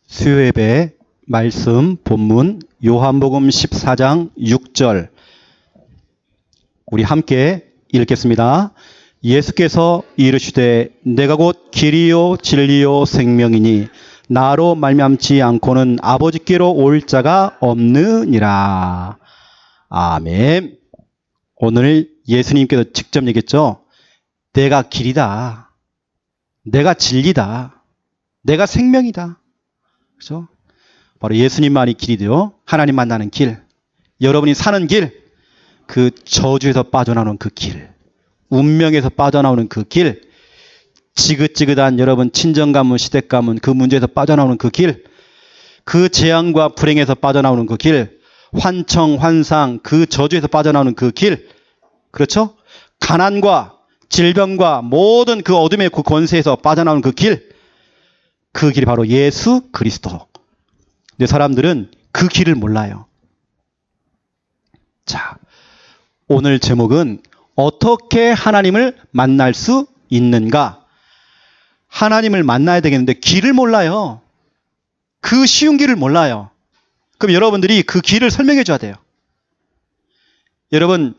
수요예배 말씀 본문 요한복음 14장 6절 우리 함께 읽겠습니다. 예수께서 이르시되 내가 곧 길이요 진리요 생명이니 나로 말미암지 않고는 아버지께로 올 자가 없느니라. 아멘. 오늘 예수님께서 직접 얘기했죠. 내가 길이다. 내가 진리다. 내가 생명이다. 그렇죠? 바로 예수님만이 길이되어 하나님 만나는 길, 여러분이 사는 길, 그 저주에서 빠져나오는 그 길, 운명에서 빠져나오는 그 길, 지긋지긋한 여러분 친정 가문, 시댁 가문 그 문제에서 빠져나오는 그 길, 그 재앙과 불행에서 빠져나오는 그 길, 환청, 환상, 그 저주에서 빠져나오는 그 길, 그렇죠? 가난과 질병과 모든 그 어둠의 그 권세에서 빠져나오는 그 길, 그 길이 바로 예수 그리스도. 근데 사람들은 그 길을 몰라요. 자, 오늘 제목은 어떻게 하나님을 만날 수 있는가? 하나님을 만나야 되겠는데 길을 몰라요. 그 쉬운 길을 몰라요. 그럼 여러분들이 그 길을 설명해 줘야 돼요. 여러분,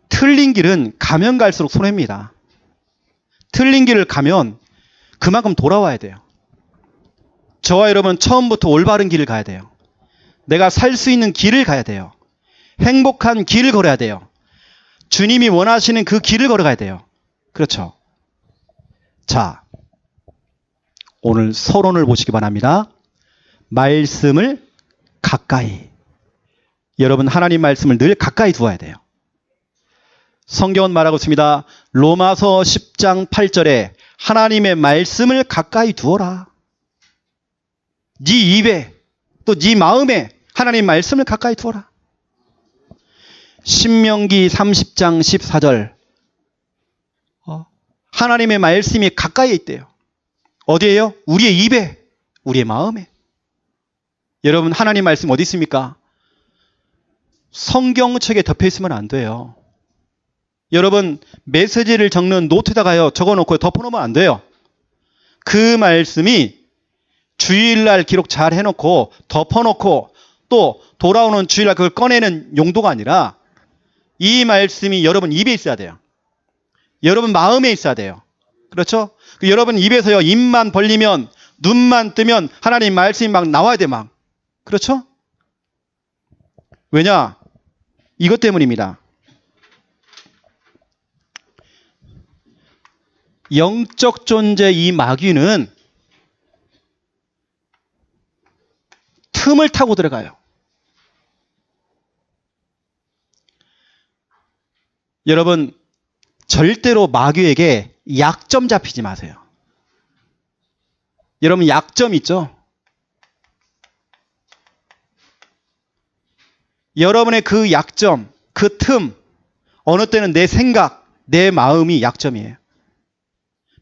틀린 길은 가면 갈수록 손해입니다. 틀린 길을 가면 그만큼 돌아와야 돼요. 저와 여러분 처음부터 올바른 길을 가야 돼요. 내가 살 수 있는 길을 가야 돼요. 행복한 길을 걸어야 돼요. 주님이 원하시는 그 길을 걸어가야 돼요. 그렇죠? 자, 오늘 서론을 보시기 바랍니다. 말씀을 가까이. 여러분 하나님 말씀을 늘 가까이 두어야 돼요. 성경은 말하고 있습니다. 로마서 10장 8절에 하나님의 말씀을 가까이 두어라. 네 입에 또 네 마음에 하나님 말씀을 가까이 두어라. 신명기 30장 14절 하나님의 말씀이 가까이에 있대요. 어디에요? 우리의 입에, 우리의 마음에. 여러분 하나님 말씀 어디 있습니까? 성경책에 덮여 있으면 안 돼요. 여러분 메시지를 적는 노트에다가요 적어놓고 덮어놓으면 안 돼요. 그 말씀이 주일날 기록 잘 해놓고 덮어놓고 또 돌아오는 주일날 그걸 꺼내는 용도가 아니라 이 말씀이 여러분 입에 있어야 돼요. 여러분 마음에 있어야 돼요. 그렇죠? 여러분 입에서요 입만 벌리면 눈만 뜨면 하나님 말씀이 막 나와야 돼 막. 그렇죠? 왜냐? 이것 때문입니다. 영적 존재 이 마귀는 틈을 타고 들어가요. 여러분 절대로 마귀에게 약점 잡히지 마세요. 여러분 약점 있죠? 여러분의 그 약점, 그 틈, 어느 때는 내 생각, 내 마음이 약점이에요.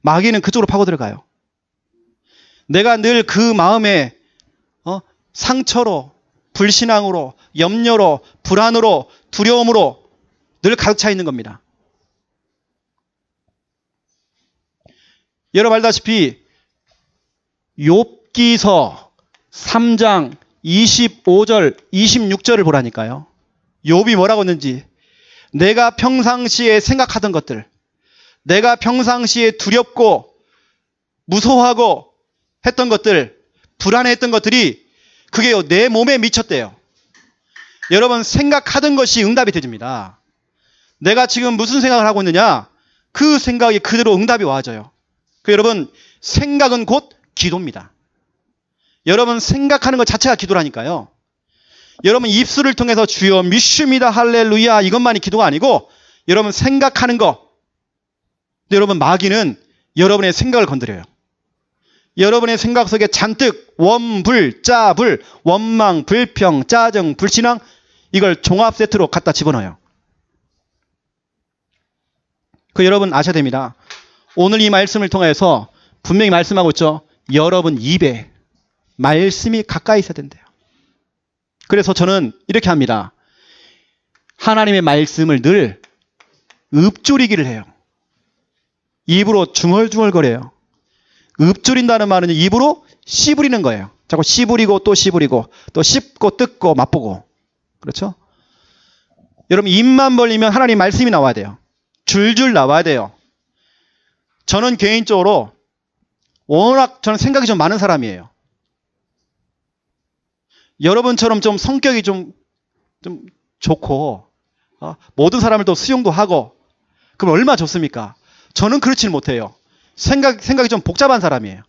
마귀는 그쪽으로 파고 들어가요. 내가 늘 그 마음에 상처로, 불신앙으로, 염려로, 불안으로, 두려움으로 늘 가득 차 있는 겁니다. 여러분 알다시피 욥기서 3장 25절, 26절을 보라니까요. 욥이 뭐라고 했는지 내가 평상시에 생각하던 것들, 내가 평상시에 두렵고 무서워하고 했던 것들, 불안해했던 것들이 그게 내 몸에 미쳤대요. 여러분 생각하던 것이 응답이 되집니다. 내가 지금 무슨 생각을 하고 있느냐? 그 생각이 그대로 응답이 와져요. 여러분 생각은 곧 기도입니다. 여러분 생각하는 것 자체가 기도라니까요. 여러분 입술을 통해서 주여 믿습니다 할렐루야 이것만이 기도가 아니고 여러분 생각하는 거. 여러분 마귀는 여러분의 생각을 건드려요. 여러분의 생각 속에 잔뜩 원불, 짜불, 원망, 불평, 짜증, 불신앙 이걸 종합 세트로 갖다 집어넣어요. 여러분 아셔야 됩니다. 오늘 이 말씀을 통해서 분명히 말씀하고 있죠. 여러분 입에 말씀이 가까이 있어야 된대요. 그래서 저는 이렇게 합니다. 하나님의 말씀을 늘 읊조리기를 해요. 입으로 중얼중얼거려요. 읊조린다는 말은 입으로 씨 부리는 거예요. 자꾸 씨부리고 또 씨부리고 또 씹고 뜯고 맛보고. 그렇죠? 여러분 입만 벌리면 하나님 말씀이 나와야 돼요. 줄줄 나와야 돼요. 저는 개인적으로 워낙 저는 생각이 좀 많은 사람이에요. 여러분처럼 좀 성격이 좀 좋고 모든 사람을 또 수용도 하고 그럼 얼마나 좋습니까? 저는 그렇지는 못해요. 생각이 좀 복잡한 사람이에요.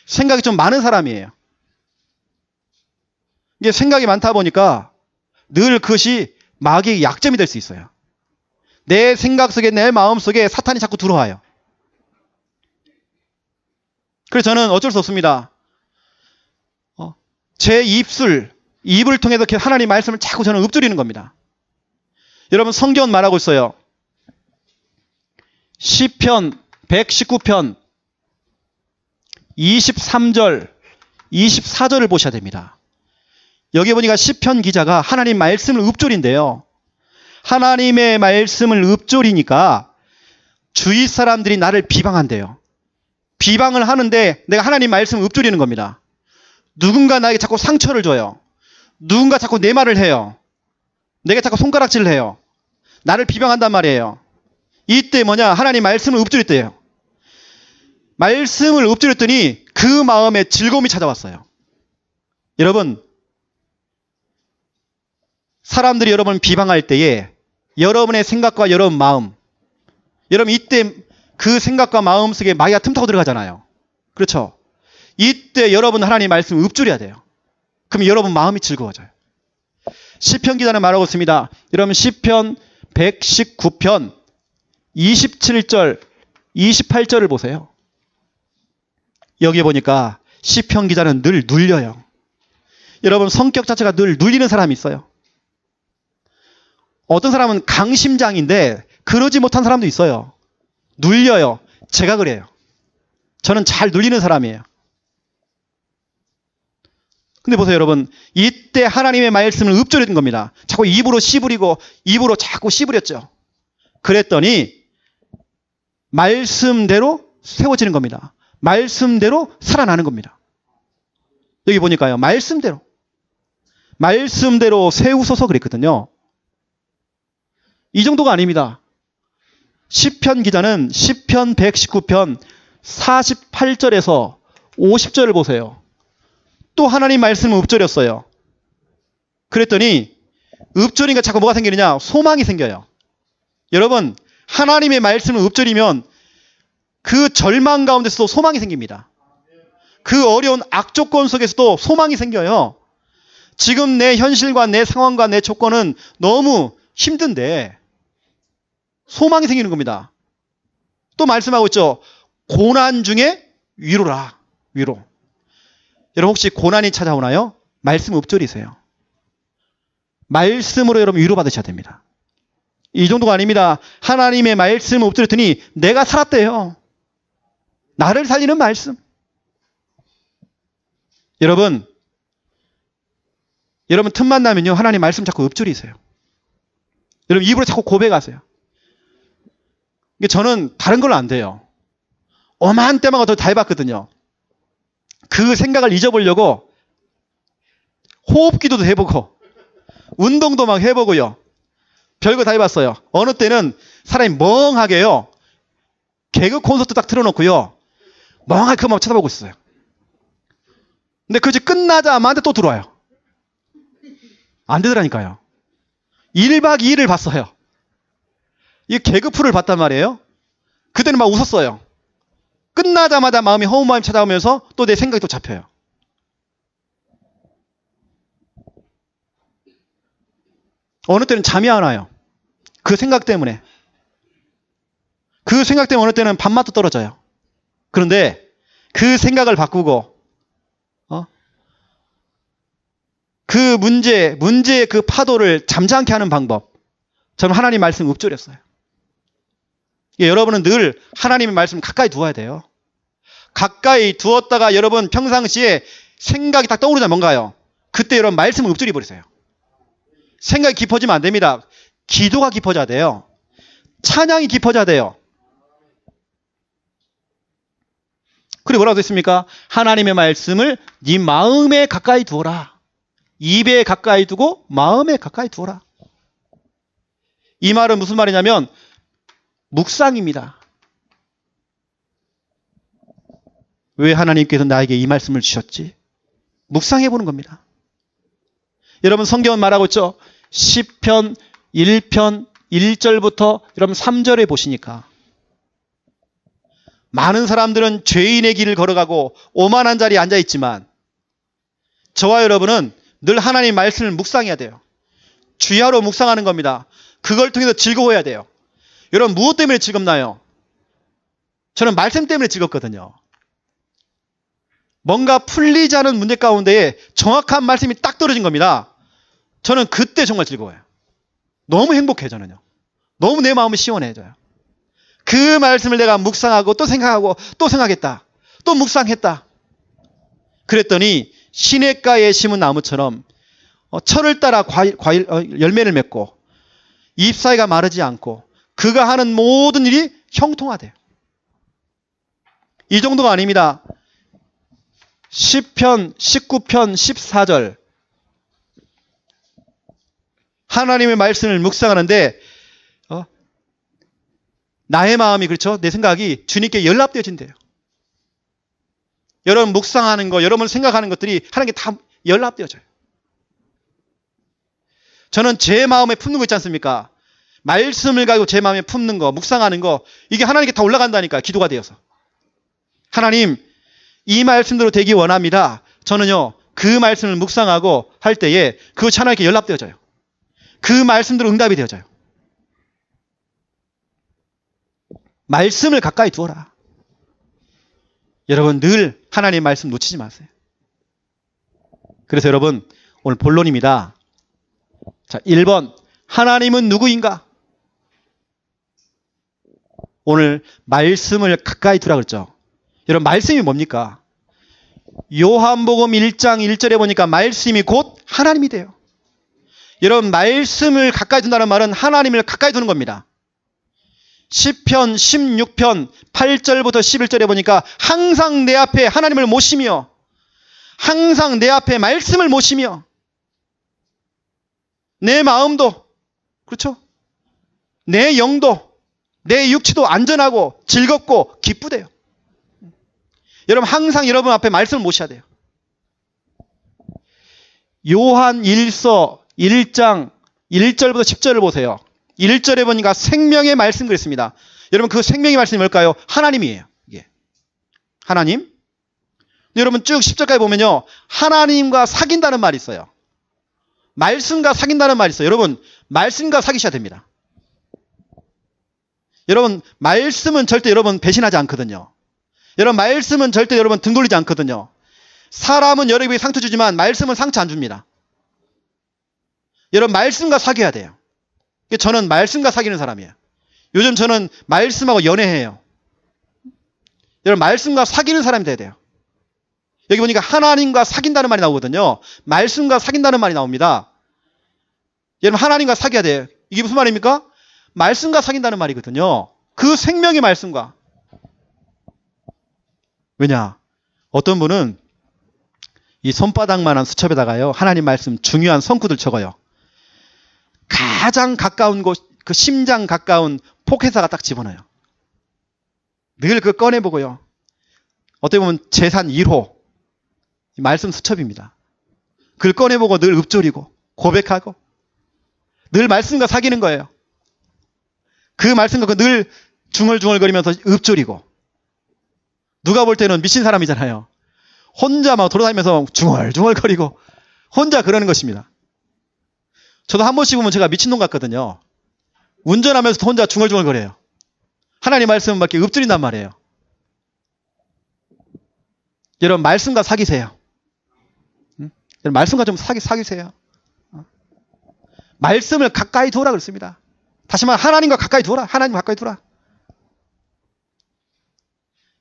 생각이 좀 많은 사람이에요. 이게 생각이 많다 보니까 늘 그것이 마귀의 약점이 될 수 있어요. 내 생각 속에 내 마음 속에 사탄이 자꾸 들어와요. 그래서 저는 어쩔 수 없습니다. 제 입을 통해서 하나님 말씀을 자꾸 저는 읊조리는 겁니다. 여러분 성경은 말하고 있어요. 시편 119편 23절 24절을 보셔야 됩니다. 여기 보니까 시편 기자가 하나님 말씀을 읊조린대요. 하나님의 말씀을 읊조리니까 주위 사람들이 나를 비방한대요. 비방을 하는데 내가 하나님 말씀을 읊조리는 겁니다. 누군가 나에게 자꾸 상처를 줘요. 누군가 자꾸 내 말을 해요. 내게 자꾸 손가락질을 해요. 나를 비방한단 말이에요. 이때 뭐냐? 하나님 말씀을 읊조렸대요. 말씀을 읊조렸더니 그 마음에 즐거움이 찾아왔어요. 여러분 사람들이 여러분을 비방할 때에 여러분의 생각과 여러분 마음 여러분 이때 그 생각과 마음 속에 마귀가 틈타고 들어가잖아요. 그렇죠? 이때 여러분 하나님 말씀을 읊조려야 돼요. 그럼 여러분 마음이 즐거워져요. 시편 기자는 말하고 있습니다. 여러분 시편 119편 27절 28절을 보세요. 여기 보니까 시편 기자는 늘 눌려요. 여러분 성격 자체가 늘 눌리는 사람이 있어요. 어떤 사람은 강심장인데 그러지 못한 사람도 있어요. 눌려요. 제가 그래요. 저는 잘 눌리는 사람이에요. 근데 보세요 여러분. 이때 하나님의 말씀을 읊조리는 겁니다. 자꾸 입으로 씨부리고 입으로 자꾸 씨부렸죠. 그랬더니 말씀대로 세워지는 겁니다. 말씀대로 살아나는 겁니다. 여기 보니까요. 말씀대로 세우소서 그랬거든요. 이 정도가 아닙니다. 시편 기자는 시편 119편 48절에서 50절을 보세요. 또 하나님 말씀을 읊조렸어요. 그랬더니 읊조리니까 자꾸 뭐가 생기느냐? 소망이 생겨요. 여러분 하나님의 말씀을 읊조리면 그 절망 가운데서도 소망이 생깁니다. 그 어려운 악조건 속에서도 소망이 생겨요. 지금 내 현실과 내 상황과 내 조건은 너무 힘든데 소망이 생기는 겁니다. 또 말씀하고 있죠. 고난 중에 위로라. 위로. 여러분 혹시 고난이 찾아오나요? 말씀 읊조리세요. 말씀으로 여러분 위로받으셔야 됩니다. 이 정도가 아닙니다. 하나님의 말씀을 읊조렸더니 내가 살았대요. 나를 살리는 말씀. 여러분 틈만 나면요. 하나님 말씀 자꾸 읊조리세요. 여러분 입으로 자꾸 고백하세요. 저는 다른 건 안 돼요. 엄한 때마다 다 해봤거든요. 그 생각을 잊어보려고 호흡기도도 해보고 운동도 막 해보고요. 별거 다 해봤어요. 어느 때는 사람이 멍하게요. 개그 콘서트 딱 틀어놓고요. 멍하게 그만 쳐다보고 있어요. 근데 그것이 끝나자마자 또 들어와요. 안 되더라니까요. 1박 2일을 봤어요. 이 개그 프로를 봤단 말이에요. 그때는 막 웃었어요. 끝나자마자 마음이 허운 마음이 찾아오면서 또 내 생각이 또 잡혀요. 어느 때는 잠이 안 와요. 그 생각 때문에. 그 생각 때문에 어느 때는 밥맛도 떨어져요. 그런데 그 생각을 바꾸고 그 문제의 그 파도를 잠잠케 하는 방법. 저는 하나님 말씀 읊조렸어요. 여러분은 늘 하나님의 말씀 가까이 두어야 돼요. 가까이 두었다가 여러분 평상시에 생각이 딱 떠오르자 뭔가요? 그때 여러분 말씀을 읊조리 버리세요. 생각이 깊어지면 안 됩니다. 기도가 깊어져야 돼요. 찬양이 깊어져야 돼요. 그리고 뭐라고 했습니까? 하나님의 말씀을 네 마음에 가까이 두어라. 입에 가까이 두고 마음에 가까이 두어라. 이 말은 무슨 말이냐면 묵상입니다. 왜 하나님께서 나에게 이 말씀을 주셨지? 묵상해 보는 겁니다. 여러분 성경은 말하고 있죠. 시편 1편 1절부터 여러분 3절에 보시니까 많은 사람들은 죄인의 길을 걸어가고 오만한 자리에 앉아 있지만 저와 여러분은 늘 하나님 말씀을 묵상해야 돼요. 주야로 묵상하는 겁니다. 그걸 통해서 즐거워해야 돼요. 여러분 무엇 때문에 즐겁나요? 저는 말씀 때문에 즐겁거든요. 뭔가 풀리지 않은 문제 가운데에 정확한 말씀이 딱 떨어진 겁니다. 저는 그때 정말 즐거워요. 너무 행복해요, 저는요. 너무 내 마음이 시원해져요. 그 말씀을 내가 묵상하고 또 생각하고 또 생각했다. 또 묵상했다. 그랬더니 시냇가에 심은 나무처럼 철을 따라 열매를 맺고 잎사이가 마르지 않고 그가 하는 모든 일이 형통하대요. 이 정도가 아닙니다. 시편 19편 14절 하나님의 말씀을 묵상하는데 나의 마음이 그렇죠? 내 생각이 주님께 연락되어진대요. 여러분 묵상하는 거, 여러분 생각하는 것들이 하나님께 다 연락되어져요. 저는 제 마음에 품는 거 있지 않습니까? 말씀을 가지고 제 마음에 품는 거, 묵상하는 거 이게 하나님께 다 올라간다니까 기도가 되어서. 하나님 이 말씀대로 되기 원합니다. 저는요 그 말씀을 묵상하고 할 때에 그것이 하나님께 연락되어져요. 그 말씀대로 응답이 되어져요. 말씀을 가까이 두어라. 여러분 늘 하나님의 말씀 놓치지 마세요. 그래서 여러분 오늘 본론입니다. 자, 1번 하나님은 누구인가? 오늘 말씀을 가까이 두라 그랬죠. 여러분 말씀이 뭡니까? 요한복음 1장 1절에 보니까 말씀이 곧 하나님이 돼요. 여러분 말씀을 가까이 둔다는 말은 하나님을 가까이 두는 겁니다. 시편 16편 8절부터 11절에 보니까 항상 내 앞에 하나님을 모시며 항상 내 앞에 말씀을 모시며 내 마음도 그렇죠? 내 영도 내 육체도 안전하고 즐겁고 기쁘대요. 여러분 항상 여러분 앞에 말씀을 모셔야 돼요. 요한 1서 1장 1절부터 10절을 보세요. 1절에 보니까 생명의 말씀 그랬습니다. 여러분 그 생명의 말씀이 뭘까요? 하나님이에요. 이게. 하나님. 근데 여러분 쭉 10절까지 보면요. 하나님과 사귄다는 말이 있어요. 말씀과 사귄다는 말이 있어요. 여러분 말씀과 사귀셔야 됩니다. 여러분 말씀은 절대 여러분 배신하지 않거든요. 여러분 말씀은 절대 여러분 등 돌리지 않거든요. 사람은 여러분에게 상처 주지만 말씀은 상처 안 줍니다. 여러분 말씀과 사귀어야 돼요. 저는 말씀과 사귀는 사람이에요. 요즘 저는 말씀하고 연애해요. 여러분 말씀과 사귀는 사람이 돼야 돼요. 여기 보니까 하나님과 사귄다는 말이 나오거든요. 말씀과 사귄다는 말이 나옵니다. 여러분 하나님과 사귀어야 돼요. 이게 무슨 말입니까? 말씀과 사귄다는 말이거든요. 그 생명의 말씀과. 왜냐? 어떤 분은 이 손바닥만한 수첩에다가요. 하나님 말씀 중요한 성구들 적어요. 가장 가까운 곳, 그 심장 가까운 포켓에다가 딱 집어넣어요. 늘 그거 꺼내보고요. 어떻게 보면 재산 1호 말씀 수첩입니다. 그걸 꺼내보고 늘 읊조리고 고백하고 늘 말씀과 사귀는 거예요. 그 말씀과 늘 중얼중얼거리면서 읊조리고 누가 볼 때는 미친 사람이잖아요. 혼자 막 돌아다니면서 중얼중얼거리고 혼자 그러는 것입니다. 저도 한 번씩 보면 제가 미친놈 같거든요. 운전하면서도 혼자 중얼중얼거려요. 하나님 말씀은 막 이렇게 읊조린단 말이에요. 여러분 말씀과 사귀세요. 응? 여러분 말씀과 좀 사귀세요. 말씀을 가까이 두어라 그랬습니다. 다시 말해 하나님과 가까이 두어라. 하나님 가까이 두어라.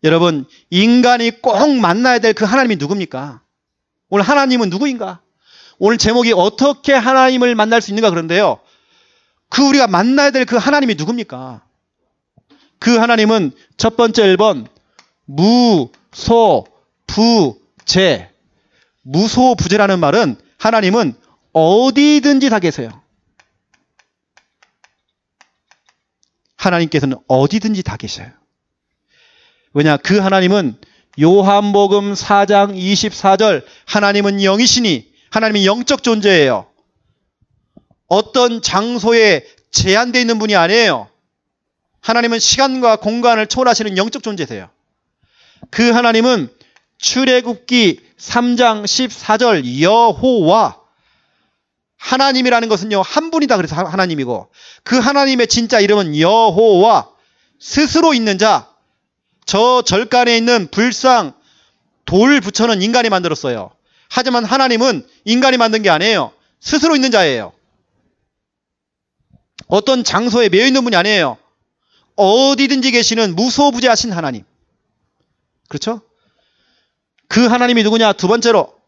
여러분 인간이 꼭 만나야 될 그 하나님이 누굽니까? 오늘 하나님은 누구인가? 오늘 제목이 어떻게 하나님을 만날 수 있는가 그런데요. 그 우리가 만나야 될 그 하나님이 누굽니까? 그 하나님은 첫 번째 1번 무소부재. 무소부재라는 말은 하나님은 어디든지 다 계세요. 하나님께서는 어디든지 다 계셔요. 왜냐? 그 하나님은 요한복음 4장 24절 하나님은 영이시니 하나님이 영적 존재예요. 어떤 장소에 제한되어 있는 분이 아니에요. 하나님은 시간과 공간을 초월하시는 영적 존재세요. 그 하나님은 출애굽기 3장 14절 여호와 하나님이라는 것은요 한 분이다 그래서 하나님이고 그 하나님의 진짜 이름은 여호와 스스로 있는 자. 저 절간에 있는 불상 돌 부처는 인간이 만들었어요. 하지만 하나님은 인간이 만든 게 아니에요. 스스로 있는 자예요. 어떤 장소에 매여 있는 분이 아니에요. 어디든지 계시는 무소부재하신 하나님. 그렇죠? 그 하나님이 누구냐? 두 번째로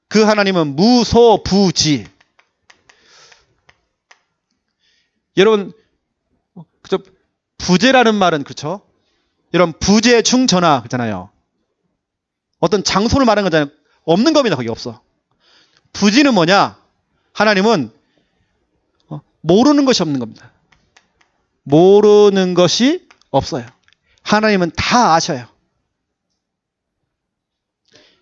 그 하나님은 무소부지. 여러분 그렇죠? 부재라는 말은 그렇죠? 여러분 부재 중전하 그렇잖아요. 어떤 장소를 말하는 거잖아요. 없는 겁니다. 거기 없어. 부지는 뭐냐? 하나님은 모르는 것이 없는 겁니다. 모르는 것이 없어요. 하나님은 다 아셔요.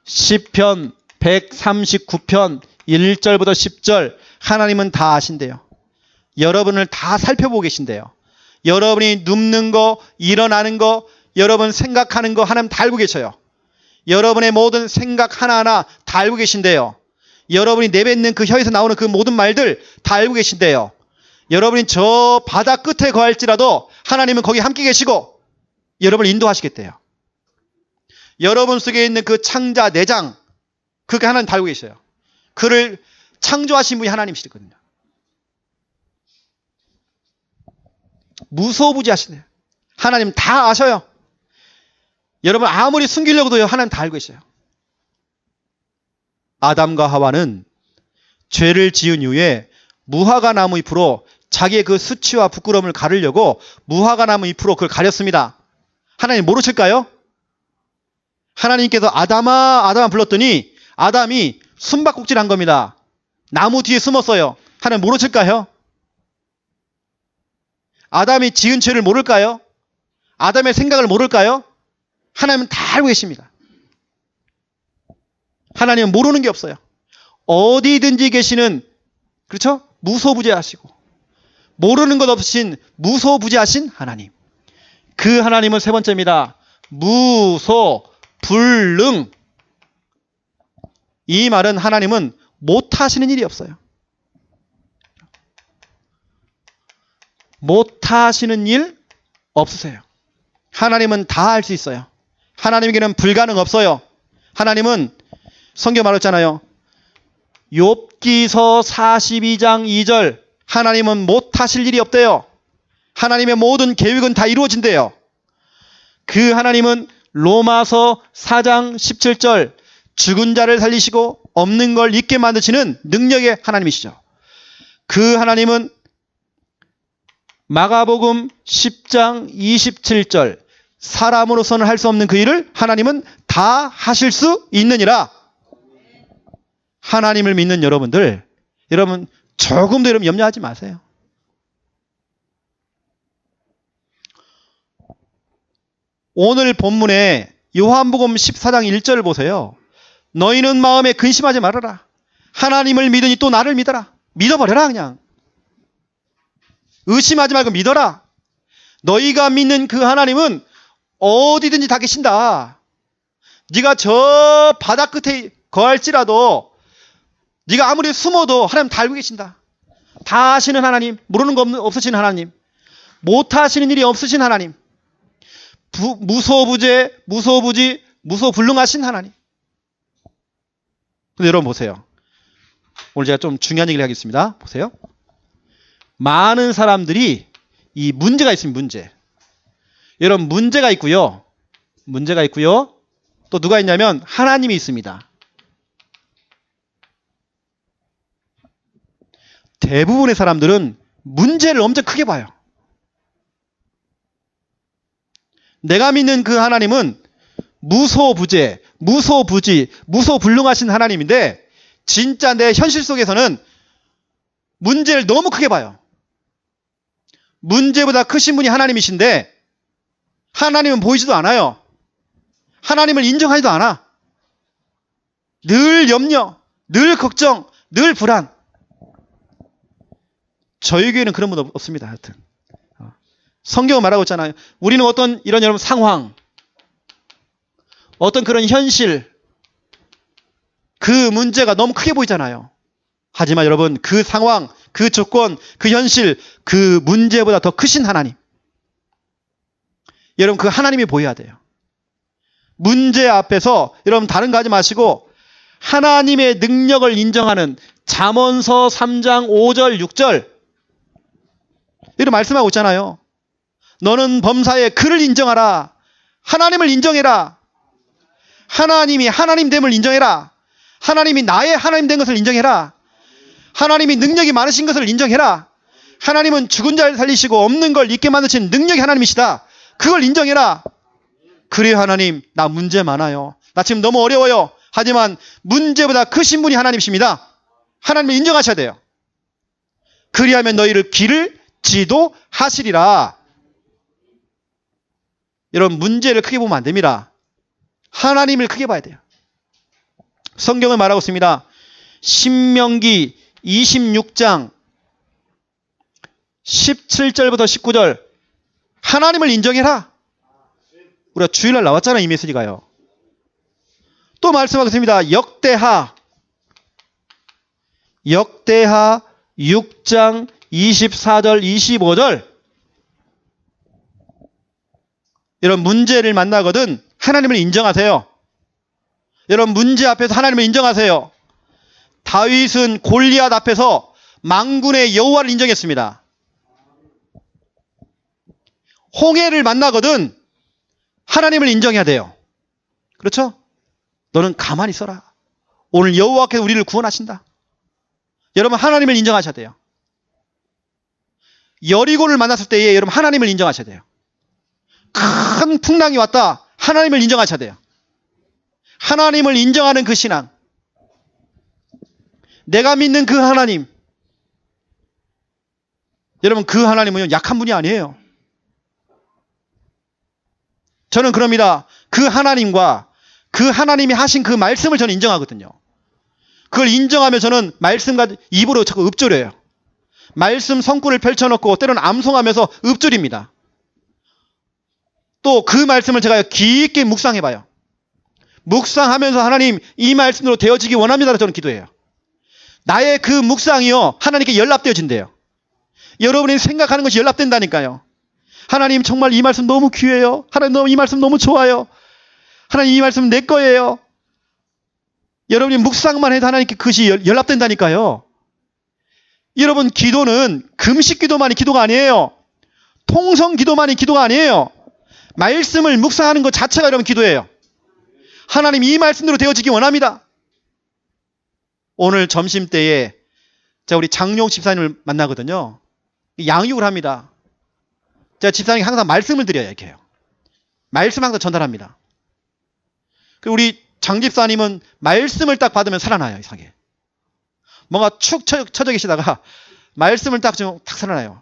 시편 139편 1절부터 10절 하나님은 다 아신대요. 여러분을 다 살펴보고 계신대요. 여러분이 눕는 거, 일어나는 거, 여러분 생각하는 거 하나님 다 알고 계셔요. 여러분의 모든 생각 하나하나 다 알고 계신대요. 여러분이 내뱉는 그 혀에서 나오는 그 모든 말들 다 알고 계신대요. 여러분이 저 바다 끝에 거할지라도 하나님은 거기 함께 계시고 여러분을 인도하시겠대요. 여러분 속에 있는 그 창자 내장 그게 하나님 다 알고 계셔요. 그를 창조하신 분이 하나님이시거든요. 무소부지하시네요. 하나님 다 아셔요. 여러분 아무리 숨기려고도요 하나님 다 알고 계셔요. 아담과 하와는 죄를 지은 이후에 무화과 나무 잎으로 자기의 그 수치와 부끄러움을 가리려고 무화과 나무 잎으로 그걸 가렸습니다. 하나님 모르실까요? 하나님께서 아담아 불렀더니 아담이 숨바꼭질 한 겁니다. 나무 뒤에 숨었어요. 하나님 모르실까요? 아담이 지은 죄를 모를까요? 아담의 생각을 모를까요? 하나님은 다 알고 계십니다. 하나님은 모르는 게 없어요. 어디든지 계시는 그렇죠? 무소부재하시고 모르는 것 없으신 무소부재하신 하나님. 그 하나님은 세 번째입니다. 무소불능. 이 말은 하나님은 못하시는 일이 없어요. 못하시는 일 없으세요. 하나님은 다 할 수 있어요. 하나님에게는 불가능 없어요. 하나님은 성경 말했잖아요. 욥기서 42장 2절 하나님은 못하실 일이 없대요. 하나님의 모든 계획은 다 이루어진대요. 그 하나님은 로마서 4장 17절 죽은 자를 살리시고 없는 걸 있게 만드시는 능력의 하나님이시죠. 그 하나님은 마가복음 10장 27절 사람으로서는 할 수 없는 그 일을 하나님은 다 하실 수 있느니라. 하나님을 믿는 여러분들, 여러분 조금도 여러분 염려하지 마세요. 오늘 본문에 요한복음 14장 1절을 보세요. 너희는 마음에 근심하지 말아라. 하나님을 믿으니 또 나를 믿어라. 믿어버려라 그냥. 의심하지 말고 믿어라. 너희가 믿는 그 하나님은 어디든지 다 계신다. 네가 저 바다 끝에 거할지라도 네가 아무리 숨어도 하나님 다 알고 계신다. 다 아시는 하나님, 모르는 거 없으신 하나님, 못하시는 일이 없으신 하나님, 무소부재, 무소부지, 무소불능하신 하나님. 근데 여러분 보세요. 오늘 제가 좀 중요한 얘기를 하겠습니다. 보세요. 많은 사람들이 이 문제가 있습니다. 문제. 여러분 문제가 있고요. 문제가 있고요. 또 누가 있냐면 하나님이 있습니다. 대부분의 사람들은 문제를 엄청 크게 봐요. 내가 믿는 그 하나님은 무소부재, 무소부지, 무소불능하신 하나님인데 진짜 내 현실 속에서는 문제를 너무 크게 봐요. 문제보다 크신 분이 하나님이신데 하나님은 보이지도 않아요. 하나님을 인정하지도 않아. 늘 염려, 늘 걱정, 늘 불안. 저희 교회는 그런 분 없습니다. 하여튼 성경은 말하고 있잖아요. 우리는 어떤 이런 여러분 상황, 어떤 그런 현실, 그 문제가 너무 크게 보이잖아요. 하지만 여러분 그 상황, 그 조건, 그 현실, 그 문제보다 더 크신 하나님. 여러분 그 하나님이 보여야 돼요. 문제 앞에서 여러분 다른 거 하지 마시고 하나님의 능력을 인정하는 잠언서 3장 5절 6절 이런 말씀하고 있잖아요. 너는 범사에 그를 인정하라. 하나님을 인정해라. 하나님이 하나님됨을 인정해라. 하나님이 나의 하나님 된 것을 인정해라. 하나님이 능력이 많으신 것을 인정해라. 하나님은 죽은 자를 살리시고 없는 걸 있게 만드신 능력이 하나님이시다. 그걸 인정해라. 그래요 하나님 나 문제 많아요. 나 지금 너무 어려워요. 하지만 문제보다 크신 분이 하나님이십니다. 하나님을 인정하셔야 돼요. 그리하면 너희를 길을 지도하시리라. 여러분 문제를 크게 보면 안 됩니다. 하나님을 크게 봐야 돼요. 성경은 말하고 있습니다. 신명기 26장 17절부터 19절 하나님을 인정해라. 우리가 주일날 나왔잖아요. 이 메시지가요. 또 말씀하겠습니다. 역대하 6장 24절 25절 이런 문제를 만나거든 하나님을 인정하세요. 여러분 문제 앞에서 하나님을 인정하세요. 다윗은 골리앗 앞에서 만군의 여호와를 인정했습니다. 홍해를 만나거든 하나님을 인정해야 돼요. 그렇죠? 너는 가만히 있어라. 오늘 여호와께서 우리를 구원하신다. 여러분 하나님을 인정하셔야 돼요. 여리고를 만났을 때에 여러분 하나님을 인정하셔야 돼요. 큰 풍랑이 왔다. 하나님을 인정하셔야 돼요. 하나님을 인정하는 그 신앙. 내가 믿는 그 하나님. 여러분 그 하나님은 약한 분이 아니에요. 저는 그럽니다. 그 하나님과 그 하나님이 하신 그 말씀을 저는 인정하거든요. 그걸 인정하면 저는 말씀과 입으로 자꾸 읊조려요. 말씀 성구를 펼쳐놓고 때로는 암송하면서 읊조립니다. 또 그 말씀을 제가 깊게 묵상해봐요. 묵상하면서 하나님 이 말씀으로 되어지기 원합니다. 저는 기도해요. 나의 그 묵상이요 하나님께 연락되어진대요. 여러분이 생각하는 것이 연락된다니까요. 하나님 정말 이 말씀 너무 귀해요. 하나님 이 말씀 너무 좋아요. 하나님 이 말씀 내 거예요. 여러분이 묵상만 해도 하나님께 그것이 연락된다니까요. 여러분 기도는 금식 기도만이 기도가 아니에요. 통성 기도만이 기도가 아니에요. 말씀을 묵상하는 것 자체가 여러분 기도예요. 하나님 이 말씀대로 되어지기 원합니다. 오늘 점심때에 제가 우리 장용 집사님을 만나거든요. 양육을 합니다. 제가 집사님이 항상 말씀을 드려요. 이렇게 해요. 말씀 항상 전달합니다. 그리고 우리 장 집사님은 말씀을 딱 받으면 살아나요. 이상하게. 뭔가 축 처져 계시다가 말씀을 딱 살아나요.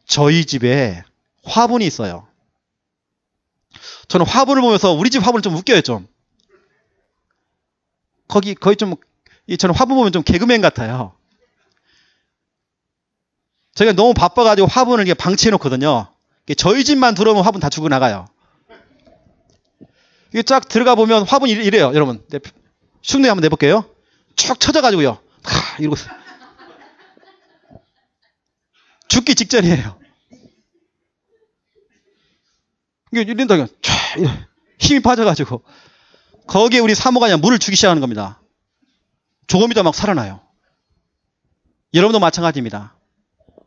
저희 집에 화분이 있어요. 저는 화분을 보면서 우리 집 화분은 좀 웃겨요. 좀. 거의 좀 저는 화분 보면 좀 개그맨 같아요. 저희가 너무 바빠가지고 화분을 이렇게 방치해 놓거든요. 저희 집만 들어오면 화분 다 주고 나가요. 이게 쫙 들어가 보면 화분이 이래요. 여러분 흉내 한번 내볼게요. 쭉 쳐져가지고요. 이러고 죽기 직전이에요. 이게 이런다 힘이 빠져가지고 거기에 우리 사모가 그냥 물을 주기 시작하는 겁니다. 조금이다 막 살아나요. 여러분도 마찬가지입니다.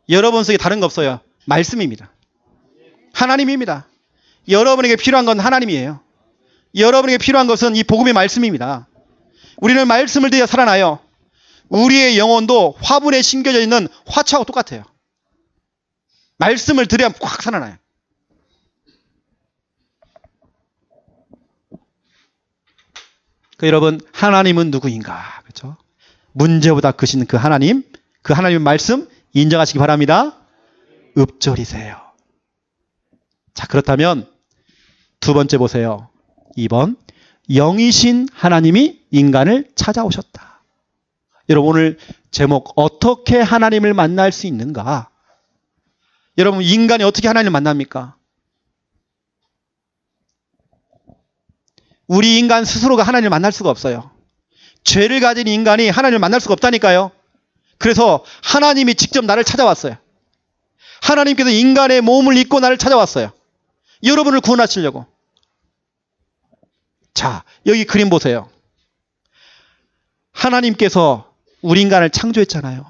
여러분 속에 다른 거 없어요. 말씀입니다. 하나님입니다. 여러분에게 필요한 건 하나님이에요. 여러분에게 필요한 것은 이 복음의 말씀입니다. 우리는 말씀을 드려 살아나요. 우리의 영혼도 화분에 심겨져 있는 화초하고 똑같아요. 말씀을 드려야 확 살아나요. 여러분, 하나님은 누구인가? 그렇죠? 문제보다 크신 그 하나님의 말씀 인정하시기 바랍니다. 읍조리세요. 자, 그렇다면 두 번째 보세요. 2번. 영이신 하나님이 인간을 찾아오셨다. 여러분, 오늘 제목, 어떻게 하나님을 만날 수 있는가? 여러분, 인간이 어떻게 하나님을 만납니까? 우리 인간 스스로가 하나님을 만날 수가 없어요. 죄를 가진 인간이 하나님을 만날 수가 없다니까요. 그래서 하나님이 직접 나를 찾아왔어요. 하나님께서 인간의 몸을 입고 나를 찾아왔어요. 여러분을 구원하시려고. 자, 여기 그림 보세요. 하나님께서 우리 인간을 창조했잖아요.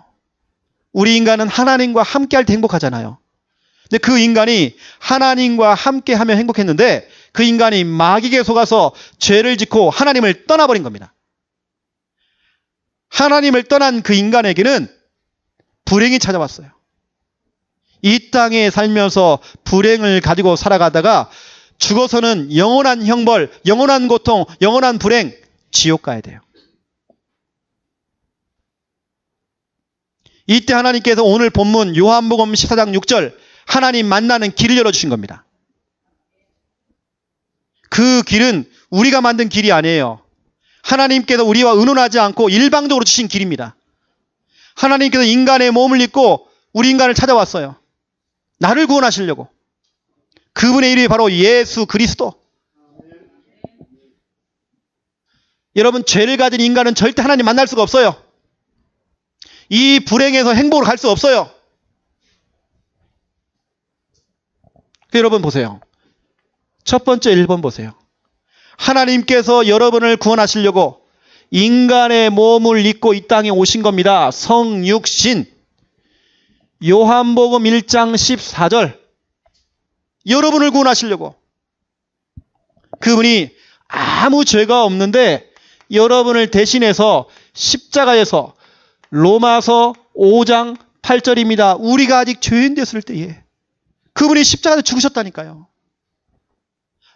우리 인간은 하나님과 함께할 때 행복하잖아요. 근데 그 인간이 하나님과 함께하면 행복했는데 그 인간이 마귀에게 속아서 죄를 짓고 하나님을 떠나버린 겁니다. 하나님을 떠난 그 인간에게는 불행이 찾아왔어요. 이 땅에 살면서 불행을 가지고 살아가다가 죽어서는 영원한 형벌, 영원한 고통, 영원한 불행, 지옥 가야 돼요. 이때 하나님께서 오늘 본문 요한복음 14장 6절 하나님 만나는 길을 열어주신 겁니다. 그 길은 우리가 만든 길이 아니에요. 하나님께서 우리와 의논하지 않고 일방적으로 주신 길입니다. 하나님께서 인간의 몸을 입고 우리 인간을 찾아왔어요. 나를 구원하시려고. 그분의 이름이 바로 예수 그리스도. 여러분, 죄를 가진 인간은 절대 하나님 만날 수가 없어요. 이 불행에서 행복으로 갈 수 없어요. 여러분 보세요. 첫 번째 1번 보세요. 하나님께서 여러분을 구원하시려고 인간의 몸을 입고 이 땅에 오신 겁니다. 성육신. 요한복음 1장 14절. 여러분을 구원하시려고. 그분이 아무 죄가 없는데 여러분을 대신해서 십자가에서 로마서 5장 8절입니다. 우리가 아직 죄인 됐을 때에 그분이 십자가에서 죽으셨다니까요.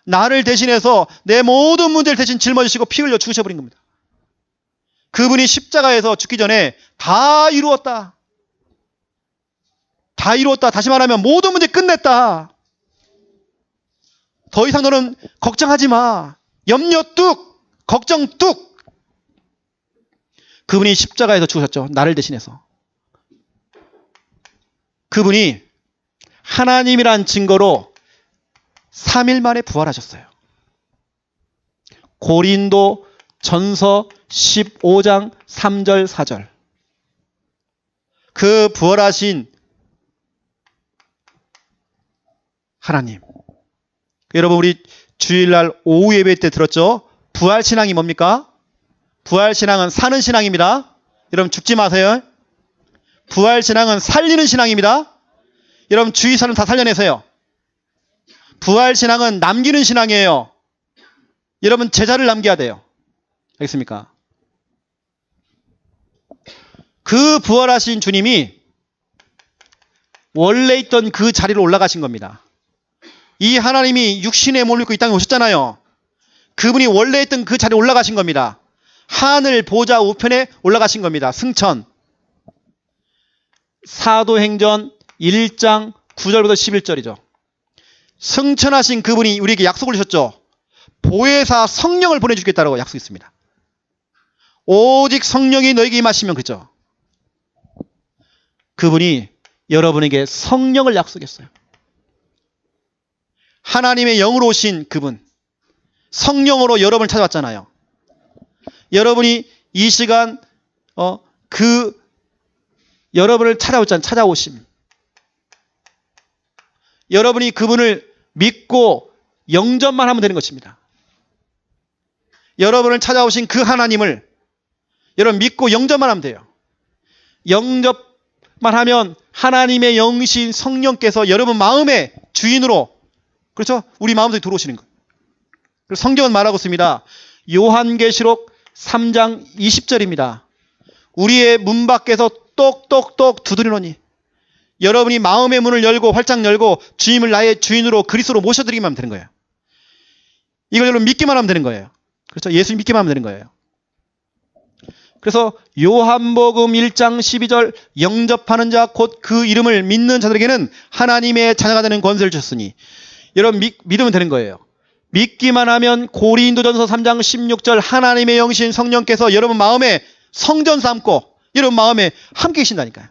나를 대신해서 내 모든 문제를 대신 짊어지시고 피 흘려 죽으셔버린 겁니다. 그분이 십자가에서 죽기 전에 다 이루었다. 다 이루었다. 다시 말하면 모든 문제 끝냈다. 더 이상 너는 걱정하지 마. 염려 뚝. 걱정 뚝. 그분이 십자가에서 죽으셨죠. 나를 대신해서. 그분이 하나님이란 증거로 3일 만에 부활하셨어요. 고린도 전서 15장 3절 4절. 그 부활하신 하나님. 여러분, 우리 주일날 오후 예배 때 들었죠? 부활신앙이 뭡니까? 부활신앙은 사는 신앙입니다. 여러분, 죽지 마세요. 부활신앙은 살리는 신앙입니다. 여러분, 주의사는 다 살려내세요. 부활신앙은 남기는 신앙이에요. 여러분, 제자를 남겨야 돼요. 알겠습니까? 그 부활하신 주님이 원래 있던 그 자리로 올라가신 겁니다. 이 하나님이 육신의 몸을 입고 이 땅에 오셨잖아요. 그분이 원래 있던 그 자리에 올라가신 겁니다. 하늘 보좌 우편에 올라가신 겁니다. 승천. 사도행전 1장 9절부터 11절이죠. 승천하신 그분이 우리에게 약속을 주셨죠. 보혜사 성령을 보내주겠다라고 약속했습니다. 오직 성령이 너에게 임하시면, 그죠? 그분이 여러분에게 성령을 약속했어요. 하나님의 영으로 오신 그분, 성령으로 여러분을 찾아왔잖아요. 여러분이 이 시간 여러분을 찾아오심. 여러분이 그분을 믿고 영접만 하면 되는 것입니다. 여러분을 찾아오신 그 하나님을 여러분 믿고 영접만 하면 돼요. 영접만 하면 하나님의 영이신 성령께서 여러분 마음의 주인으로, 그렇죠? 우리 마음속에 들어오시는 거예요. 그래서 성경은 말하고 있습니다. 요한계시록 3장 20절입니다. 우리의 문 밖에서 똑똑똑 두드리노니 여러분이 마음의 문을 열고 활짝 열고 주님을 나의 주인으로 그리스도로 모셔드리기만 하면 되는 거예요. 이걸 여러분 믿기만 하면 되는 거예요. 그렇죠? 예수님 믿기만 하면 되는 거예요. 그래서 요한복음 1장 12절 영접하는 자 곧 그 이름을 믿는 자들에게는 하나님의 자녀가 되는 권세를 주셨으니 여러분 믿으면 되는 거예요. 믿기만 하면 고린도전서 3장 16절 하나님의 영신 성령께서 여러분 마음에 성전 삼고 여러분 마음에 함께 계신다니까요.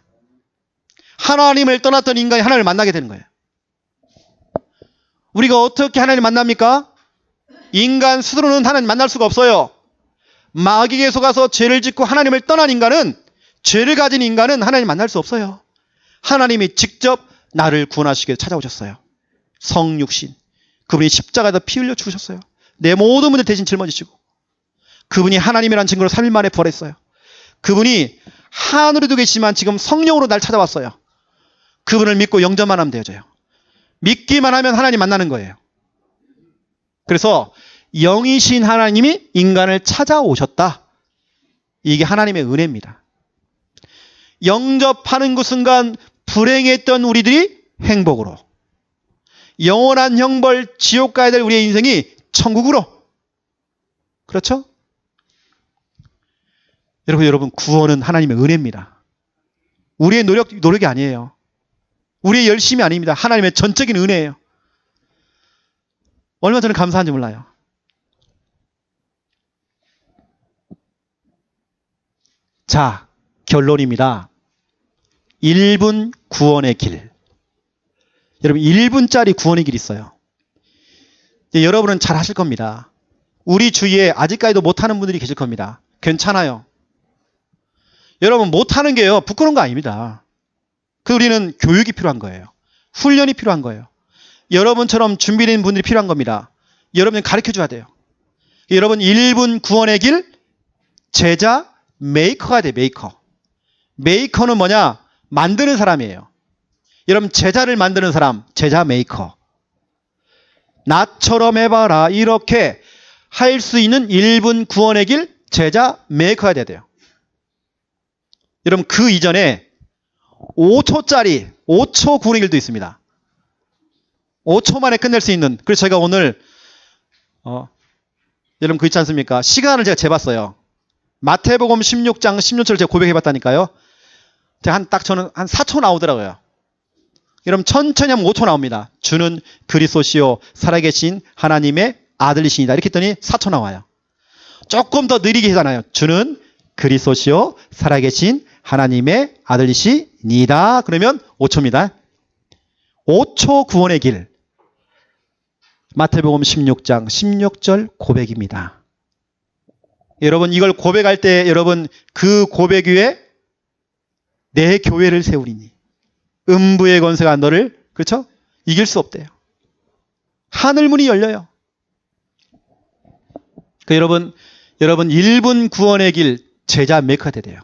하나님을 떠났던 인간이 하나님을 만나게 되는 거예요. 우리가 어떻게 하나님을 만납니까? 인간 스스로는 하나님 만날 수가 없어요. 마귀에 속아서 죄를 짓고 하나님을 떠난 인간은, 죄를 가진 인간은 하나님 만날 수 없어요. 하나님이 직접 나를 구원하시기 위해 찾아오셨어요. 성육신. 그분이 십자가에다 피 흘려 죽으셨어요. 내 모든 문제 대신 짊어지시고 그분이 하나님이라는 증거를 3일 만에 부활했어요. 그분이 하늘에도 계시지만 지금 성령으로 날 찾아왔어요. 그분을 믿고 영접만 하면 되어져요. 믿기만 하면 하나님 만나는 거예요. 그래서 영이신 하나님이 인간을 찾아오셨다. 이게 하나님의 은혜입니다. 영접하는 그 순간 불행했던 우리들이 행복으로, 영원한 형벌 지옥 가야 될 우리의 인생이 천국으로. 그렇죠? 여러분 구원은 하나님의 은혜입니다. 우리의 노력이 아니에요. 우리의 열심이 아닙니다. 하나님의 전적인 은혜예요. 얼마나 저는 감사한지 몰라요. 자, 결론입니다. 1분 구원의 길. 여러분 1분짜리 구원의 길이 있어요. 여러분은 잘 하실 겁니다. 우리 주위에 아직까지도 못하는 분들이 계실 겁니다. 괜찮아요. 여러분 못하는 게요 부끄러운 거 아닙니다. 우리는 교육이 필요한 거예요. 훈련이 필요한 거예요. 여러분처럼 준비된 분들이 필요한 겁니다. 여러분은 가르쳐줘야 돼요. 여러분 1분 구원의 길, 제자 메이커가 돼. 메이커는 뭐냐? 만드는 사람이에요. 여러분 제자를 만드는 사람, 제자 메이커. 나처럼 해봐라. 이렇게 할 수 있는 1분 구원의 길, 제자 메이커가 돼야 돼요. 여러분 그 이전에 5초 구원의 길도 있습니다. 5초 만에 끝낼 수 있는. 그래서 제가 오늘 여러분 그 있지 않습니까? 시간을 제가 재봤어요. 마태복음 16장 16절 제가 고백해봤다니까요. 제가 저는 한 4초 나오더라고요. 여러분 천천히 하면 5초 나옵니다. 주는 그리스도시요 살아계신 하나님의 아들이시니다. 이렇게 했더니 4초 나와요. 조금 더 느리게 하잖아요. 주는 그리스도시요 살아계신 하나님의 아들이시니다. 그러면 5초입니다. 5초 구원의 길. 마태복음 16장 16절 고백입니다. 여러분 이걸 고백할 때 여러분 그 고백 위에 내 교회를 세우리니 음부의 권세가 너를 그렇죠? 이길 수 없대요. 하늘문이 열려요. 여러분 1분 구원의 길 제자 메이커가 돼야 돼요.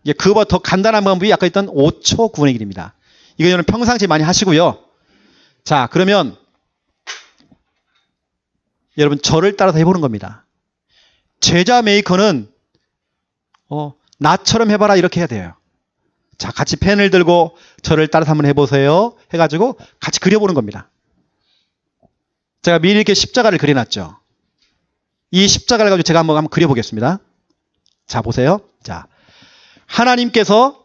이제 그보다 더 간단한 방법이 아까 있던 5초 구원의 길입니다. 이거 여러분 평상시에 많이 하시고요. 자 그러면 여러분 저를 따라서 해보는 겁니다. 제자 메이커는 나처럼 해봐라 이렇게 해야 돼요. 자 같이 펜을 들고 저를 따라서 한번 해보세요 해가지고 같이 그려보는 겁니다. 제가 미리 이렇게 십자가를 그려놨죠. 이 십자가를 가지고 제가 한번 그려보겠습니다. 자 보세요. 자 하나님께서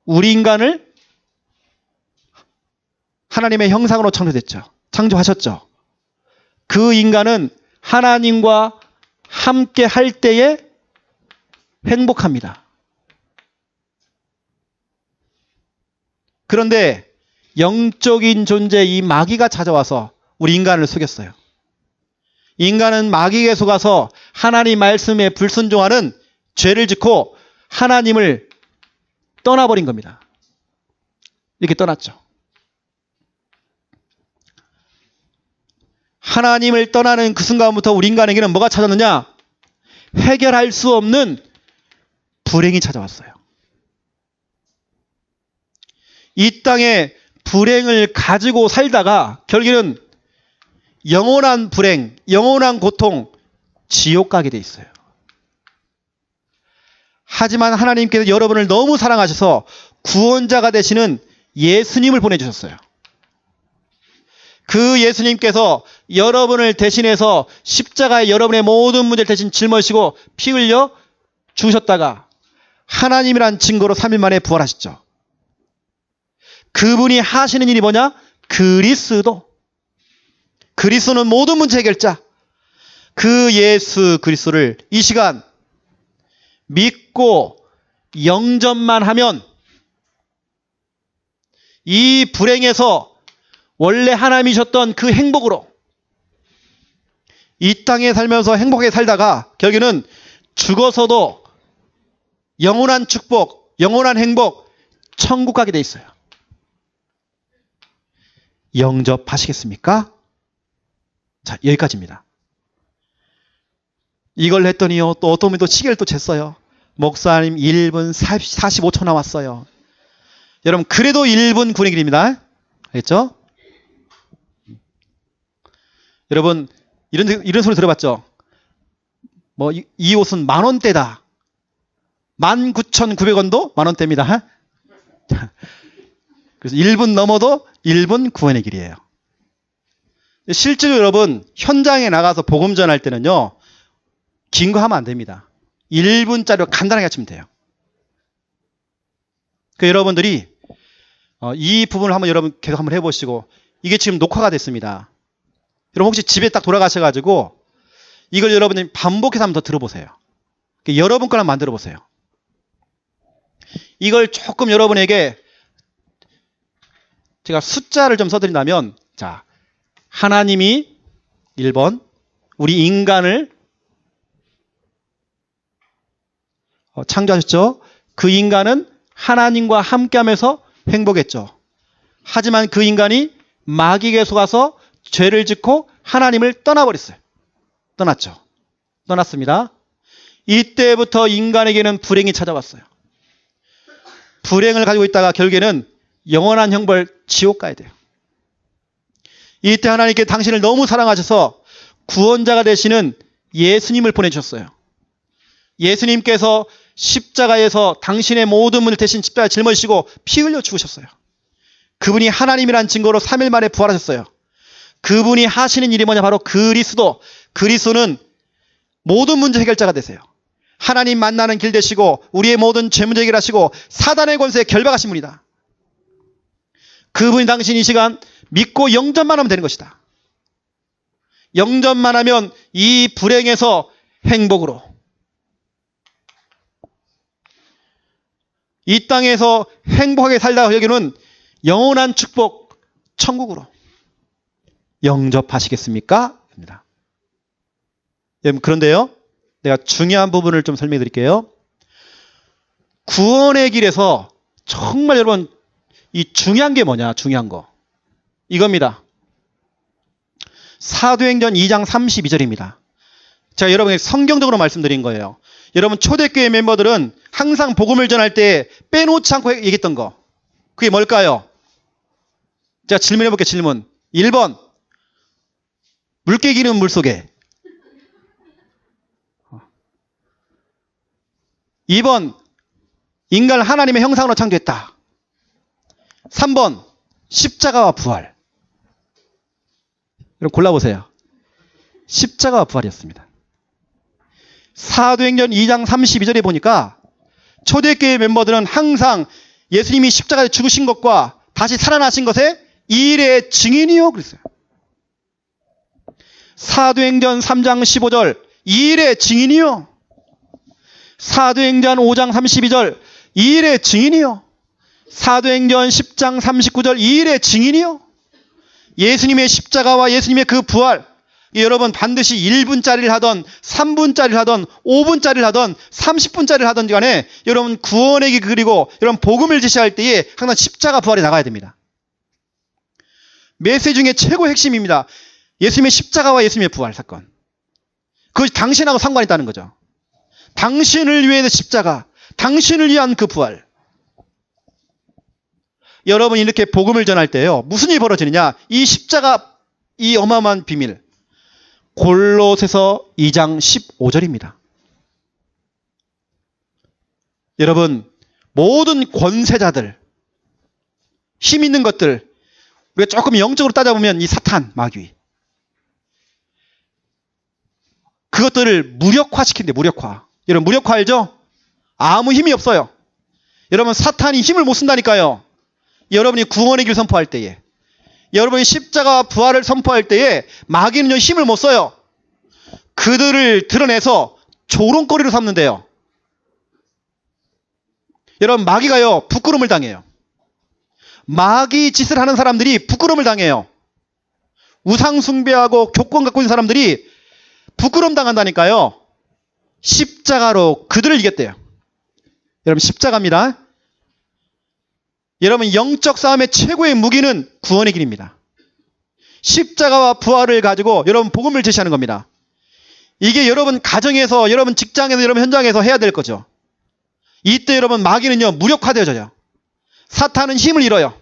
우리 인간을 하나님의 형상으로 창조하셨죠. 그 인간은 하나님과 함께 할 때에 행복합니다. 그런데 영적인 존재 이 마귀가 찾아와서 우리 인간을 속였어요. 인간은 마귀에 속아서 하나님 말씀에 불순종하는 죄를 짓고 하나님을 떠나버린 겁니다. 이렇게 떠났죠. 하나님을 떠나는 그 순간부터 우리 인간에게는 뭐가 찾았느냐? 해결할 수 없는 불행이 찾아왔어요. 이 땅에 불행을 가지고 살다가 결국에는 영원한 불행, 영원한 고통, 지옥 가게 돼 있어요. 하지만 하나님께서 여러분을 너무 사랑하셔서 구원자가 되시는 예수님을 보내주셨어요. 그 예수님께서 여러분을 대신해서 십자가에 여러분의 모든 문제를 대신 짊어지시고 피 흘려 죽으셨다가 하나님이란 증거로 3일 만에 부활하셨죠. 그분이 하시는 일이 뭐냐? 그리스도. 그리스도는 모든 문제 해결자. 그 예수 그리스도를 이 시간 믿고 영접만 하면 이 불행에서 원래 하나님이셨던 그 행복으로 이 땅에 살면서 행복하게 살다가 결국에는 죽어서도 영원한 축복, 영원한 행복, 천국 가게 돼 있어요. 영접하시겠습니까? 자, 여기까지입니다. 이걸 했더니요, 또 어떤 분이 또 시계를 또 쟀어요. 목사님 1분 45초 남았어요. 여러분, 그래도 1분 9의 길입니다. 알겠죠? 여러분, 이런 소리 들어봤죠? 이 옷은 10,000원대다. 19,900원도 만원대입니다. 그래서 1분 넘어도 1분 9원의 길이에요. 실제로 여러분, 현장에 나가서 복음 전할 때는요, 긴 거 하면 안 됩니다. 1분짜리로 간단하게 하시면 돼요. 그 여러분들이 이 부분을 한번 여러분 계속 한번 해보시고, 이게 지금 녹화가 됐습니다. 여러분 혹시 집에 딱 돌아가셔가지고 이걸 여러분이 반복해서 한번 더 들어보세요. 여러분 거랑 만들어 보세요. 이걸 조금 여러분에게 제가 숫자를 좀 써드린다면, 자, 하나님이 1번, 우리 인간을 창조하셨죠. 그 인간은 하나님과 함께하면서 행복했죠. 하지만 그 인간이 마귀에게 속아서 죄를 짓고 하나님을 떠나버렸어요. 떠났죠. 떠났습니다. 이때부터 인간에게는 불행이 찾아왔어요. 불행을 가지고 있다가 결국에는 영원한 형벌, 지옥 가야 돼요. 이때 하나님께 당신을 너무 사랑하셔서 구원자가 되시는 예수님을 보내주셨어요. 예수님께서 십자가에서 당신의 모든 문을 대신 십자가에 짊어지시고 피 흘려 죽으셨어요. 그분이 하나님이란 증거로 3일 만에 부활하셨어요. 그분이 하시는 일이 뭐냐? 바로 그리스도. 그리스도는 모든 문제 해결자가 되세요. 하나님 만나는 길 되시고 우리의 모든 죄 문제 해결하시고 사단의 권세에 결박하신 분이다. 그분이 당신 이 시간 믿고 영접만 하면 되는 것이다. 영접만 하면 이 불행에서 행복으로, 이 땅에서 행복하게 살다가 여기는 영원한 축복, 천국으로 영접하시겠습니까? 입니다. 여러분, 그런데요, 내가 중요한 부분을 좀 설명해 드릴게요. 구원의 길에서 정말 여러분, 이 중요한 게 뭐냐? 중요한 거. 이겁니다. 사도행전 2장 32절입니다. 제가 여러분에게 성경적으로 말씀드린 거예요. 여러분, 초대교회 멤버들은 항상 복음을 전할 때 빼놓지 않고 얘기했던 거. 그게 뭘까요? 제가 질문해 볼게요. 질문. 1번. 물개기는 물속에. 2번. 인간을 하나님의 형상으로 창조했다. 3번. 십자가와 부활. 여러분 골라보세요. 십자가와 부활이었습니다. 사도행전 2장 32절에 보니까 초대교회 멤버들은 항상 예수님이 십자가에 죽으신 것과 다시 살아나신 것에 이일의 증인이요 그랬어요. 사도행전 3장 15절 이일의 증인이요. 사도행전 5장 32절 이일의 증인이요. 사도행전 10장 39절 이일의 증인이요. 예수님의 십자가와 예수님의 그 부활, 여러분 반드시 1분짜리를 하던 3분짜리를 하던 5분짜리를 하던 30분짜리를 하던 간에 여러분 구원의 길 그리고 여러분 복음을 제시할 때에 항상 십자가 부활이 나가야 됩니다. 메시지 중에 최고 핵심입니다. 예수님의 십자가와 예수님의 부활 사건. 그것이 당신하고 상관이 있다는 거죠. 당신을 위해 십자가, 당신을 위한 그 부활. 여러분이 이렇게 복음을 전할 때요, 무슨 일이 벌어지느냐? 이 십자가, 이 어마어마한 비밀. 골로새서 2장 15절입니다. 여러분, 모든 권세자들, 힘 있는 것들, 우리가 조금 영적으로 따져보면 이 사탄, 마귀. 그것들을 무력화시킨대, 무력화. 여러분, 무력화 알죠? 아무 힘이 없어요. 여러분, 사탄이 힘을 못 쓴다니까요. 여러분이 구원의 길 선포할 때에, 여러분이 십자가와 부활을 선포할 때에 마귀는요, 힘을 못 써요. 그들을 드러내서 조롱거리로 삼는데요. 여러분, 마귀가요, 부끄러움을 당해요. 마귀 짓을 하는 사람들이 부끄러움을 당해요. 우상 숭배하고 교권 갖고 있는 사람들이 부끄러움 당한다니까요. 십자가로 그들을 이겼대요. 여러분, 십자가입니다. 여러분, 영적 싸움의 최고의 무기는 구원의 길입니다. 십자가와 부활을 가지고 여러분 복음을 제시하는 겁니다. 이게 여러분 가정에서, 여러분 직장에서, 여러분 현장에서 해야 될 거죠. 이때 여러분 마귀는요, 무력화되어져요. 사탄은 힘을 잃어요.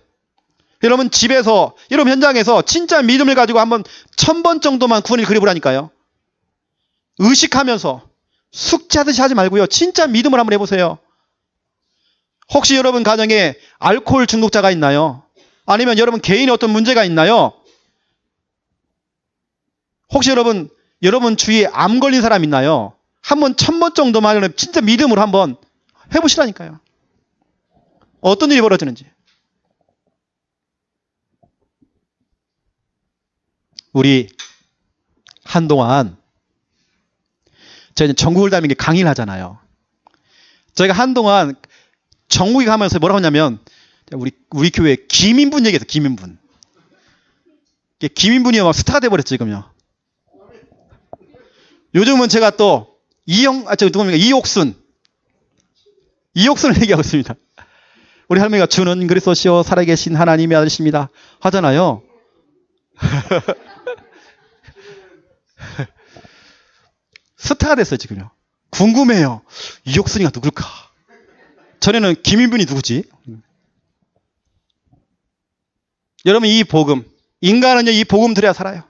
여러분 집에서, 여러분 현장에서 진짜 믿음을 가지고 한번 1000번 정도만 구원을 그려보라니까요. 의식하면서 숙제하듯이 하지 말고요. 진짜 믿음을 한번 해보세요. 혹시 여러분 가정에 알코올 중독자가 있나요? 아니면 여러분 개인의 어떤 문제가 있나요? 혹시 여러분 주위에 암 걸린 사람 있나요? 한번 1000번 정도만 진짜 믿음으로 한번 해보시라니까요. 어떤 일이 벌어지는지. 우리 한동안 저희는 전국을 다니는 게 강의를 하잖아요. 저희가 한동안 전국에 가면서 뭐라고 하냐면, 우리 교회 김인분 얘기해서 김인분. 김인분이 막 스타가 돼버렸죠, 지금요. 요즘은 제가 또 이옥순을 얘기하고 있습니다. 우리 할머니가 주는 그리스도시요 살아계신 하나님의 아들이십니다 하잖아요. 스타가 됐어요, 지금요. 궁금해요. 이옥순이가 누굴까? 전에는 김인분이 누구지? 여러분, 이 복음, 인간은요, 이 복음 들여야 살아요.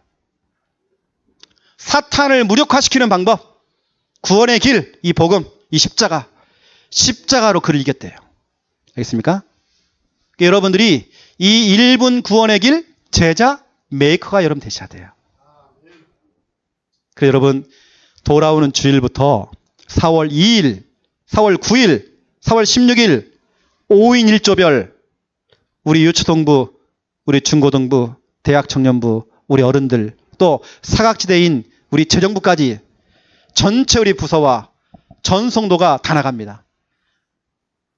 사탄을 무력화시키는 방법, 구원의 길, 이 복음, 이 십자가로 그를 이겼대요. 알겠습니까? 여러분들이 이 1분 구원의 길 제자 메이커가 여러분 되셔야 돼요. 그래서 여러분, 돌아오는 주일부터 4월 2일, 4월 9일, 4월 16일 5인 1조별 우리 유초동부, 우리 중고등부, 대학 청년부, 우리 어른들, 또 사각지대인 우리 재정부까지 전체 우리 부서와 전 성도가 다 나갑니다.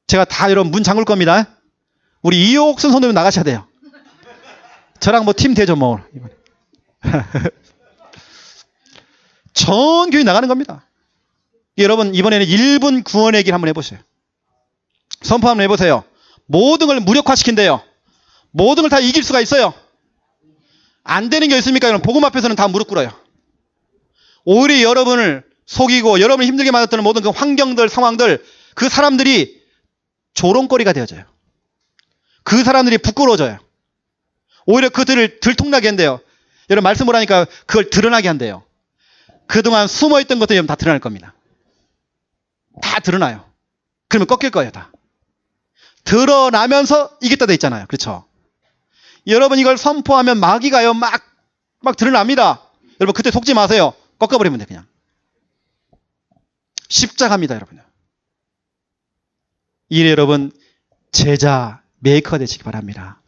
제가 다 여러분 문 잠글 겁니다. 우리 이옥순 성도님 나가셔야 돼요. 저랑 뭐 팀 되죠, 뭐. 전 교회 나가는 겁니다. 여러분, 이번에는 1분 구원의 길 한번 해보세요. 선포 한번 해보세요. 모든 걸 무력화시킨대요. 모든 걸 다 이길 수가 있어요. 안 되는 게 있습니까? 여러분, 복음 앞에서는 다 무릎 꿇어요. 오히려 여러분을 속이고 여러분을 힘들게 만들었던 모든 그 환경들, 상황들, 그 사람들이 조롱거리가 되어져요. 그 사람들이 부끄러워져요. 오히려 그들을 들통나게 한대요. 여러분, 말씀을 하니까 그걸 드러나게 한대요. 그동안 숨어있던 것들이 여러분 다 드러날 겁니다. 다 드러나요. 그러면 꺾일 거예요, 다. 드러나면서 이겼다 돼 있잖아요. 그렇죠? 여러분, 이걸 선포하면 마귀가요, 막 드러납니다. 여러분, 그때 속지 마세요. 꺾어버리면 돼, 그냥. 십자가입니다, 여러분. 이래 여러분, 제자 메이커가 되시기 바랍니다.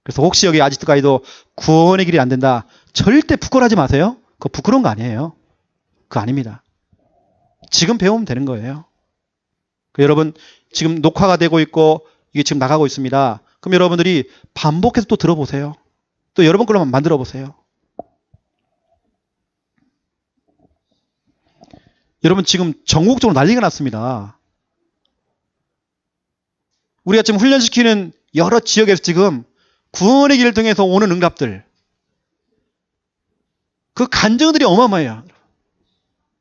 그래서 혹시 여기 아직도까지도 구원의 길이 안 된다, 절대 부끄러워하지 마세요. 그거 부끄러운 거 아니에요. 그거 아닙니다. 지금 배우면 되는 거예요. 여러분, 지금 녹화가 되고 있고 이게 지금 나가고 있습니다. 그럼 여러분들이 반복해서 또 들어보세요. 또 여러분 걸로 만들어 보세요. 여러분, 지금 전국적으로 난리가 났습니다. 우리가 지금 훈련시키는 여러 지역에서 지금 구원의 길을 통해서 오는 응답들, 그 간증들이 어마어마해요.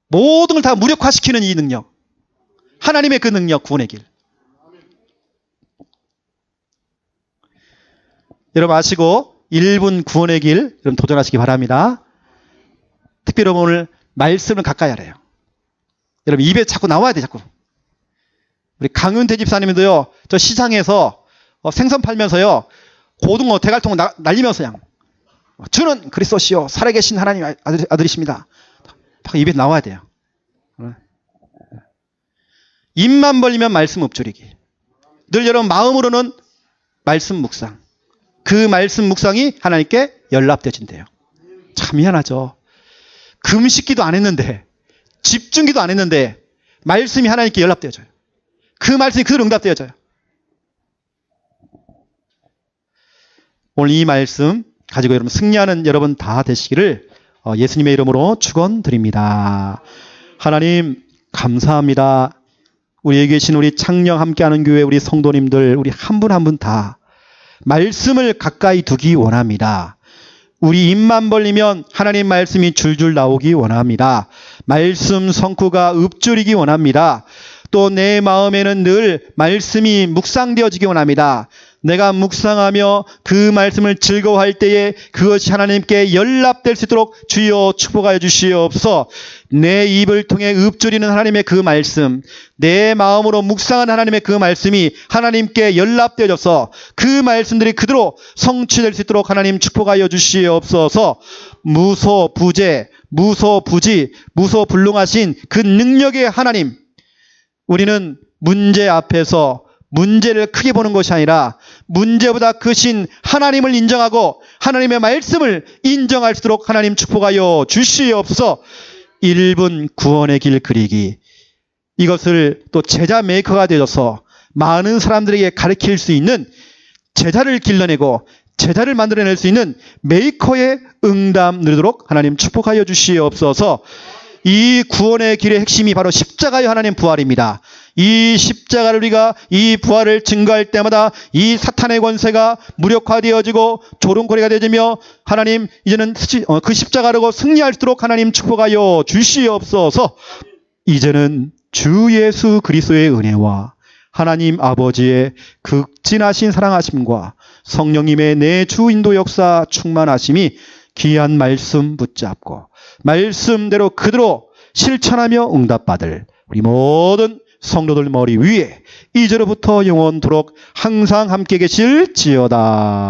모든 걸 다 무력화시키는 이 능력, 하나님의 그 능력, 구원의 길. 여러분 아시고 1분 구원의 길 여러분 도전하시기 바랍니다. 특별히 여러분 오늘 말씀을 가까이 하래요. 여러분 입에 자꾸 나와야 돼, 자꾸. 우리 강윤태 집사님도요, 저 시장에서 생선 팔면서요, 고등어 대갈통 날리면서 그냥 주는 그리스도시요 살아계신 하나님 아들이십니다. 자꾸 입에 나와야 돼요. 입만 벌리면 말씀 읊조리기. 늘 여러분 마음으로는 말씀 묵상. 그 말씀 묵상이 하나님께 연락되어진대요. 참 미안하죠. 금식기도 안 했는데, 집중기도 안 했는데 말씀이 하나님께 연락되어져요. 그 말씀이 그대로 응답되어져요. 오늘 이 말씀 가지고 여러분 승리하는 여러분 다 되시기를 예수님의 이름으로 축원드립니다. 하나님 감사합니다. 우리에게 계신 우리 창녕 함께하는 교회 우리 성도님들 우리 한 분 한 분 다 말씀을 가까이 두기 원합니다. 우리 입만 벌리면 하나님 말씀이 줄줄 나오기 원합니다. 말씀 성구가 읊조리기 원합니다. 또 내 마음에는 늘 말씀이 묵상되어지기 원합니다. 내가 묵상하며 그 말씀을 즐거워할 때에 그것이 하나님께 연락될 수 있도록 주여 축복하여 주시옵소서. 내 입을 통해 읊조리는 하나님의 그 말씀, 내 마음으로 묵상한 하나님의 그 말씀이 하나님께 연락되어져서 그 말씀들이 그대로 성취될 수 있도록 하나님 축복하여 주시옵소서. 무소부재, 무소부지, 무소불능하신 그 능력의 하나님, 우리는 문제 앞에서 문제를 크게 보는 것이 아니라 문제보다 크신 하나님을 인정하고 하나님의 말씀을 인정할 수 있도록 하나님 축복하여 주시옵소서. 1분 구원의 길 그리기, 이것을 또 제자 메이커가 되어서 많은 사람들에게 가르칠 수 있는, 제자를 길러내고 제자를 만들어낼 수 있는 메이커의 응답 누리도록 하나님 축복하여 주시옵소서. 이 구원의 길의 핵심이 바로 십자가의 하나님 부활입니다. 이 십자가를 우리가 이 부활을 증거할 때마다 이 사탄의 권세가 무력화되어지고 조롱거리가 되어지며 하나님 이제는 그 십자가로 승리할 수 있도록 하나님 축복하여 주시옵소서. 이제는 주 예수 그리스도의 은혜와 하나님 아버지의 극진하신 사랑하심과 성령님의 내 주 인도 역사 충만하심이 귀한 말씀 붙잡고 말씀대로 그대로 실천하며 응답받을 우리 모든 성도들 머리 위에 이제로부터 영원토록 항상 함께 계실지어다.